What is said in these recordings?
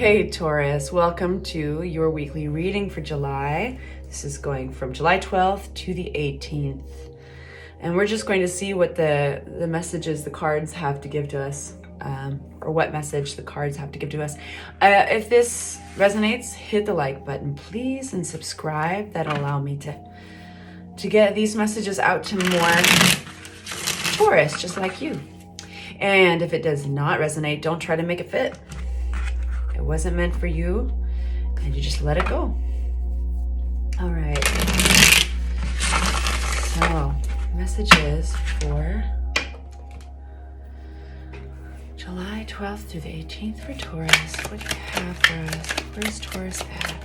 Okay, Taurus, welcome to your weekly reading for July. This is going from July 12th to the 18th. And we're just going to see what the messages the cards have to give to us, or what message the cards have to give to us. If this resonates, hit the like button, please, and subscribe. That'll allow me to get these messages out to more Taurus, just like you. And if it does not resonate, don't try to make it fit. It wasn't meant for you, and you just let it go. All right. So, messages for July 12th through the 18th for Taurus. What do you have for us? Where's Taurus at?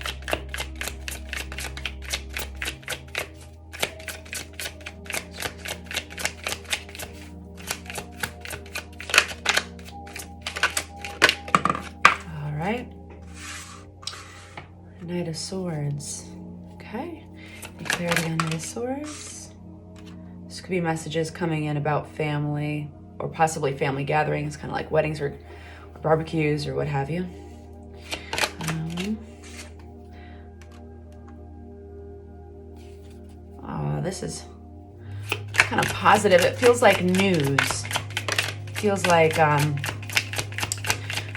Knight of Swords. Okay. Any clarity on Knight of Swords? This could be messages coming in about family or possibly family gatherings, kind of like weddings or barbecues or what have you. This is kind of positive. It feels like news. It feels like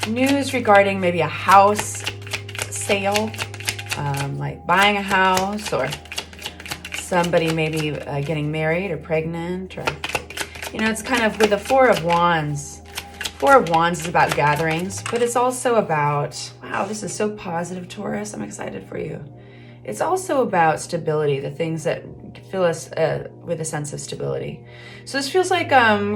news regarding maybe a house sale. Like buying a house, or somebody maybe getting married or pregnant, or, you know, it's kind of with the Four of Wands. Four of Wands is about gatherings, but it's also about, wow, this is so positive, Taurus. I'm excited for you. It's also about stability, the things that fill us with a sense of stability. So this feels like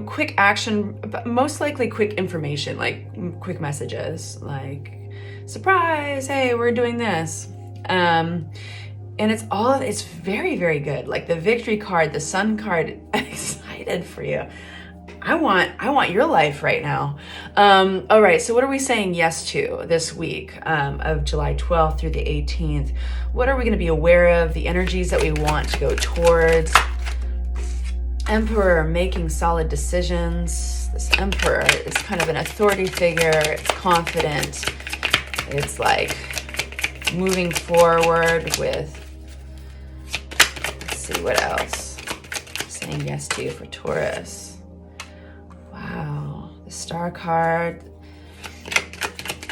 quick action, but most likely quick information, like quick messages, like, surprise, hey, we're doing this. And it's very, very good. Like the Victory card, the Sun card, I'm excited for you. I want your life right now. All right, so what are we saying yes to this week of July 12th through the 18th? What are we going to be aware of? The energies that we want to go towards. Emperor, making solid decisions. This Emperor is kind of an authority figure. It's confident. It's like moving forward with, let's see what else. Saying yes to you for Taurus. Wow, the Star card.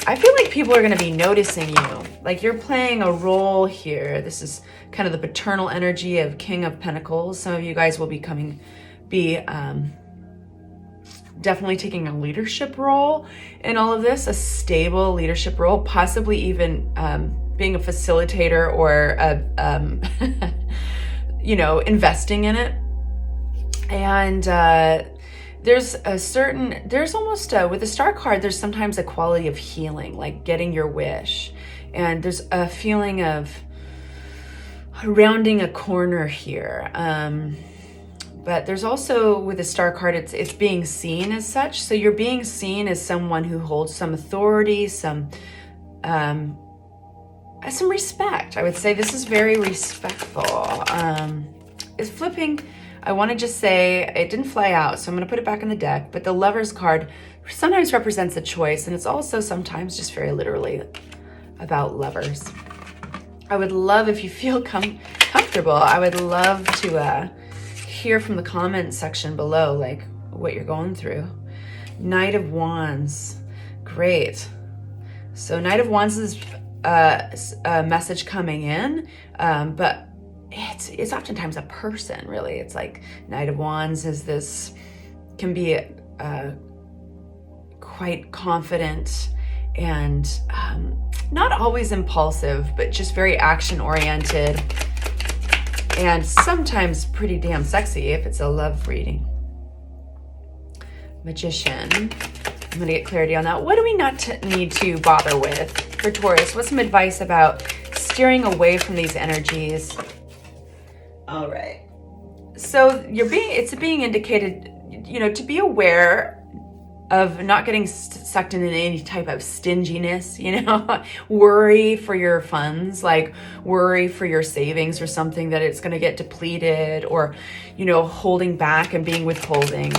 I feel like people are going to be noticing you. Like you're playing a role here. This is kind of the paternal energy of King of Pentacles. Some of you guys will be definitely taking a leadership role in all of this, a stable leadership role, possibly even being a facilitator or you know, investing in it. And there's almost with the Star card, there's sometimes a quality of healing, like getting your wish, and there's a feeling of rounding a corner here. But there's also, with the Star card, it's being seen as such. So you're being seen as someone who holds some authority, some respect. I would say this is very respectful. It's flipping. I want to just say it didn't fly out, so I'm going to put it back in the deck. But the Lover's card sometimes represents a choice, and it's also sometimes just very literally about lovers. I would love, if you feel comfortable, I would love to hear from the comment section below, like what you're going through. Knight of Wands, great. So Knight of Wands is a message coming in, but it's oftentimes a person, really. It's like Knight of Wands is this, can be quite confident and not always impulsive, but just very action oriented. And sometimes pretty damn sexy if it's a love reading. Magician. I'm going to get clarity on that. What do we not need to bother with for Taurus? What's some advice about steering away from these energies? All right. So it's being indicated, you know, to be aware of not getting sucked into any type of stinginess, you know, worry for your funds, like worry for your savings or something that it's going to get depleted, or, you know, holding back and being withholding.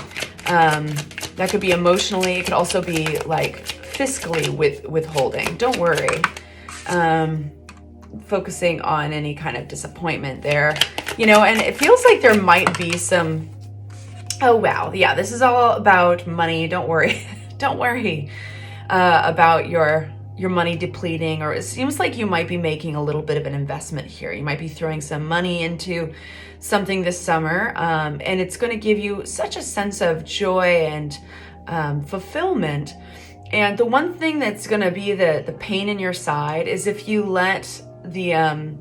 That could be emotionally. It could also be like fiscally withholding. Don't worry. Focusing on any kind of disappointment there, you know, and it feels like there might be some, oh wow, yeah, this is all about money. Don't worry. Don't worry about your money depleting, or it seems like you might be making a little bit of an investment here. You might be throwing some money into something this summer, and it's going to give you such a sense of joy and fulfillment. And the one thing that's going to be the pain in your side is if you let the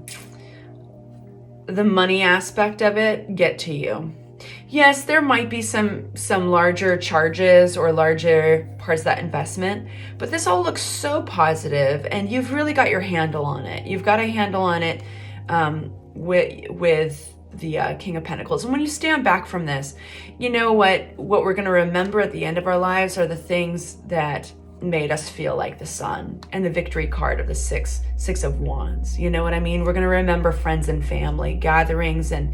money aspect of it get to you. Yes, there might be some larger charges or larger parts of that investment, but this all looks so positive, and you've really got your handle on it. You've got a handle on it with the King of Pentacles. And when you stand back from this, you know what we're going to remember at the end of our lives are the things that made us feel like the sun, and the victory card of the six of wands. You know what I mean? We're going to remember friends and family gatherings and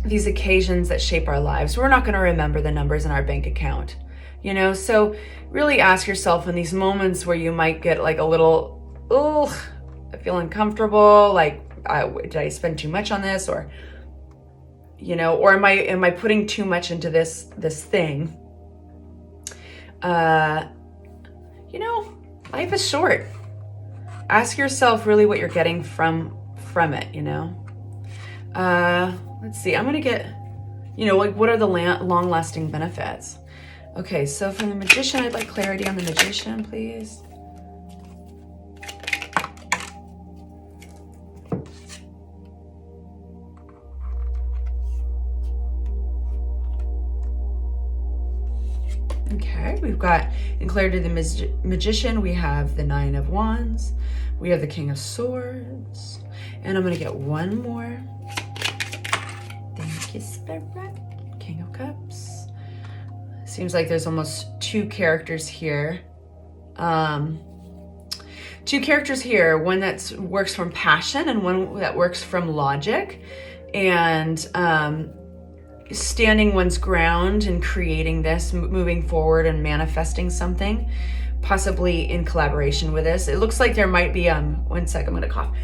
these occasions that shape our lives. We're not going to remember the numbers in our bank account, you know? So really ask yourself in these moments where you might get like a little, I feel uncomfortable, like did I spend too much on this, or you know, or am I putting too much into this thing? You know, life is short. Ask yourself really what you're getting from it, you know. Let's see, I'm gonna get, you know, like what are the long-lasting benefits? Okay, so from the Magician, I'd like clarity on the Magician, please. Okay, we've got, in clarity the Magician, we have the Nine of Wands, we have the King of Swords, and I'm gonna get one more. Thank you, Spirit. King of Cups. Seems like there's almost two characters here. One that works from passion and one that works from logic, and standing one's ground and creating this, moving forward and manifesting something, possibly in collaboration with this. It looks like there might be, one sec, I'm gonna cough.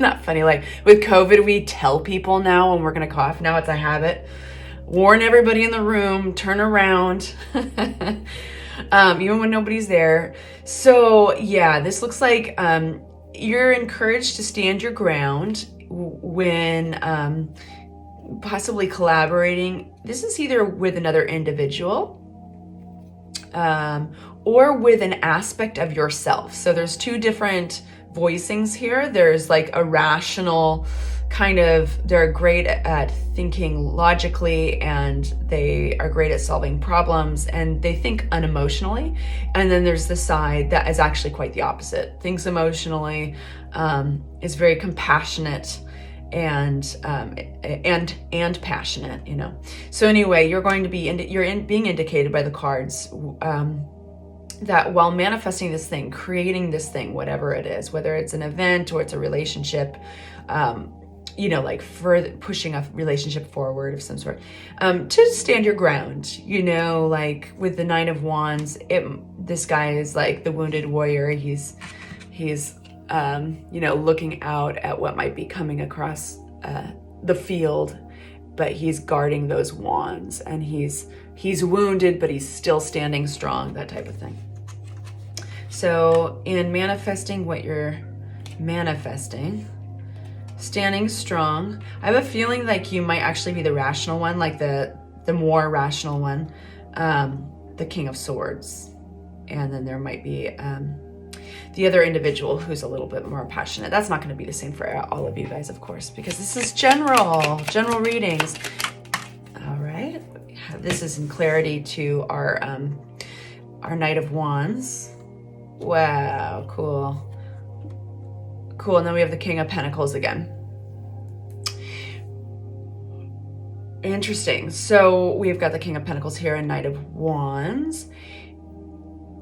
Not funny, like with COVID, we tell people now when we're gonna cough. Now it's a habit. Warn everybody in the room, turn around, even when nobody's there. So yeah, this looks like you're encouraged to stand your ground when possibly collaborating. This is either with another individual or with an aspect of yourself. So there's two different voicings here. There's like a rational kind of, they're great at thinking logically, and they are great at solving problems, and they think unemotionally. And then there's the side that is actually quite the opposite, thinks emotionally, is very compassionate and passionate, you know. So anyway, you're going to be being indicated by the cards that while manifesting this thing, creating this thing, whatever it is, whether it's an event or it's a relationship, you know, like further pushing a relationship forward of some sort, to stand your ground, you know, like with the Nine of Wands, this guy is like the wounded warrior. He's you know, looking out at what might be coming across the field, but he's guarding those wands, and he's wounded, but he's still standing strong, that type of thing. So in manifesting what you're manifesting, standing strong, I have a feeling like you might actually be the rational one, like the more rational one, the King of Swords. And then there might be the other individual who's a little bit more passionate. That's not going to be the same for all of you guys, of course, because this is general readings. All right, this is in clarity to our Knight of Wands. Wow, cool. And then we have the King of Pentacles again. Interesting. So we've got the King of Pentacles here and Knight of Wands.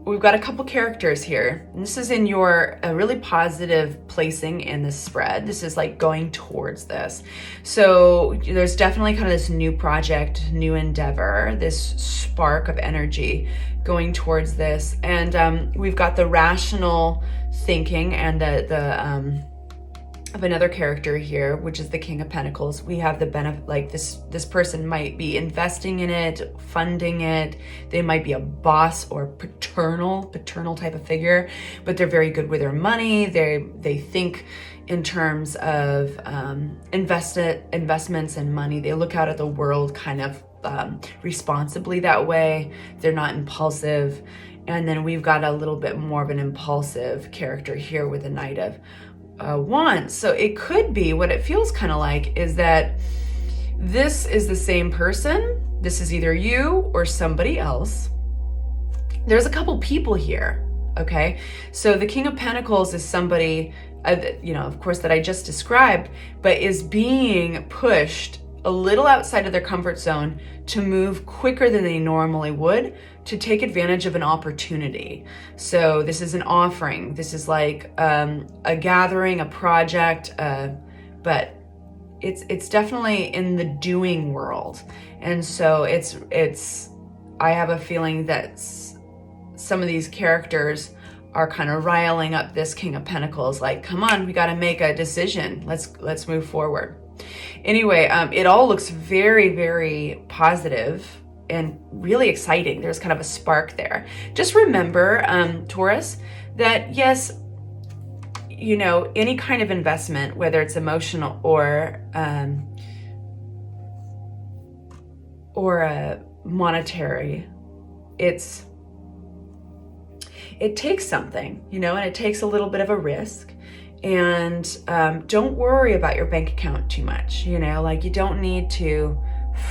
we've got a couple characters here. And this is in your a really positive placing in the spread. This is like going towards this. So there's definitely kind of this new project, new endeavor, this spark of energy going towards this. And we've got the rational thinking and the of another character here, which is the King of Pentacles. We have the benefit, like this person might be investing in it, funding it. They might be a boss or paternal type of figure, but they're very good with their money. They think in terms of investments and money. They look out at the world kind of responsibly that way. They're not impulsive. And then we've got a little bit more of an impulsive character here with the Knight of Wands. So it could be, what it feels kind of like is that this is the same person. This is either you or somebody else. There's a couple people here, okay? So the King of Pentacles is somebody, of course, that I just described, but is being pushed a little outside of their comfort zone to move quicker than they normally would, to take advantage of an opportunity. So this is an offering. This is like a gathering, a project, but it's definitely in the doing world. And so I have a feeling that some of these characters are kind of riling up this King of Pentacles, like, come on, we got to make a decision. Let's move forward. Anyway, it all looks very, very positive and really exciting. There's kind of a spark there. Just remember, Taurus, that yes, any kind of investment, whether it's emotional or monetary, it takes something, and it takes a little bit of a risk. And don't worry about your bank account too much, you don't need to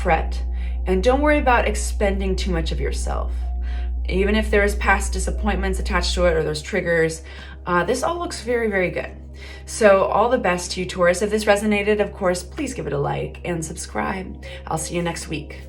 fret, and don't worry about expending too much of yourself. Even if there's past disappointments attached to it or there's triggers, this all looks very, very good. So all the best to you, Taurus. If this resonated, of course, please give it a like and subscribe. I'll see you next week.